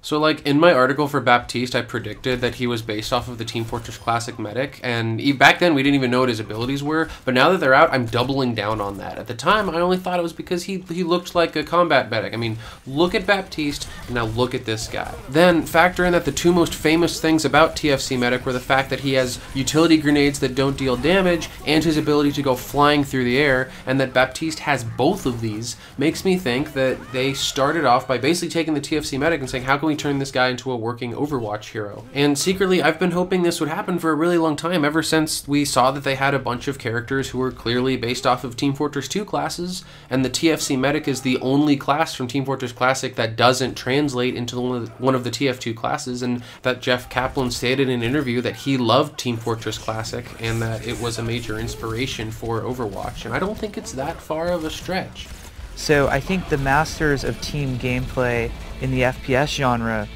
So like in my article for Baptiste, I predicted that he was based off of the Team Fortress Classic medic, and back then we didn't even know what his abilities were, but now that they're out, I'm doubling down on that. At the time, I only thought it was because he looked like a combat medic. I mean, look at Baptiste, and now look at this guy. Then factor in that the two most famous things about TFC medic were the fact that he has utility grenades that don't deal damage, and his ability to go flying through the air, and that Baptiste has both of these, makes me think that they started off by basically taking the TFC medic and saying, how can we turn this guy into a working Overwatch hero? And secretly, I've been hoping this would happen for a really long time, ever since we saw that they had a bunch of characters who were clearly based off of Team Fortress 2 classes, and the TFC medic is the only class from Team Fortress Classic that doesn't translate into one of the TF2 classes, and that Jeff Kaplan stated in an interview that he loved Team Fortress Classic and that it was a major inspiration for Overwatch, and I don't think it's that far of a stretch. So I think the masters of team gameplay in the FPS genre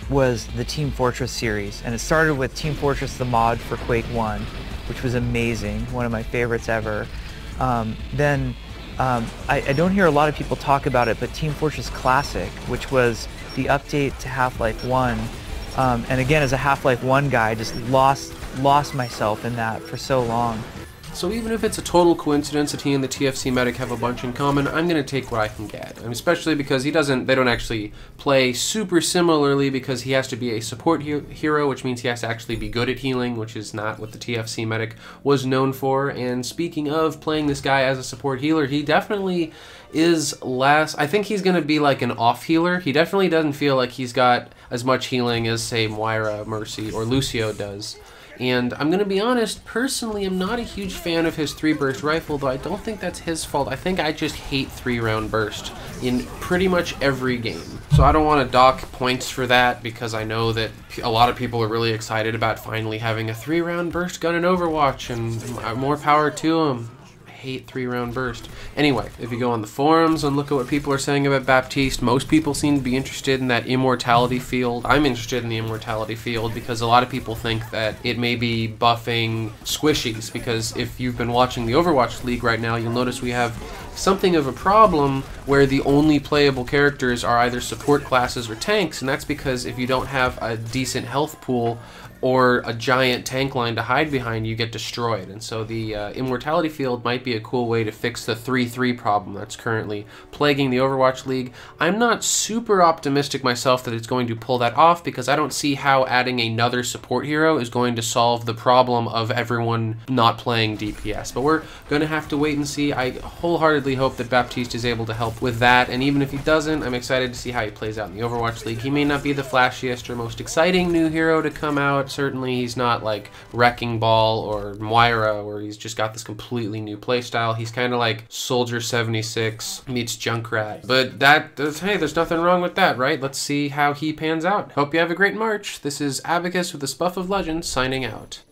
was the Team Fortress series, and it started with Team Fortress the mod for Quake 1, which was amazing, one of my favorites ever. I don't hear a lot of people talk about it, but Team Fortress Classic, which was the update to Half-Life 1, and again, as a Half-Life 1 guy, I just lost myself in that for so long. So even if it's a total coincidence that he and the TFC medic have a bunch in common, I'm going to take what I can get. And especially because they don't actually play super similarly, because he has to be a support hero, which means he has to actually be good at healing, which is not what the TFC medic was known for. And speaking of playing this guy as a support healer, he definitely is less, I think he's going to be like an off healer. He definitely doesn't feel like he's got as much healing as, say, Moira, Mercy, or Lucio does. And I'm going to be honest, personally, I'm not a huge fan of his 3-burst rifle, though I don't think that's his fault. I think I just hate 3-round burst in pretty much every game. So I don't want to dock points for that, because I know that a lot of people are really excited about finally having a 3-round burst gun in Overwatch, and more power to them. Hate 3-round burst. Anyway, if you go on the forums and look at what people are saying about Baptiste, most people seem to be interested in that immortality field. I'm interested in the immortality field because a lot of people think that it may be buffing squishies, because if you've been watching the Overwatch League right now, you'll notice we have something of a problem where the only playable characters are either support classes or tanks, and that's because if you don't have a decent health pool or a giant tank line to hide behind, you get destroyed. And so the immortality field might be a cool way to fix the 3-3 problem that's currently plaguing the Overwatch League. I'm not super optimistic myself that it's going to pull that off, because I don't see how adding another support hero is going to solve the problem of everyone not playing DPS. But we're going to have to wait and see. I wholeheartedly hope that Baptiste is able to help with that, and even if he doesn't, I'm excited to see how he plays out in the Overwatch League. He may not be the flashiest or most exciting new hero to come out. Certainly he's not like Wrecking Ball or Moira, where he's just got this completely new playstyle. He's kind of like Soldier 76 meets Junkrat. But hey, there's nothing wrong with that, right? Let's see how he pans out. Hope you have a great March. This is Abacus with the Spuff of Legends signing out.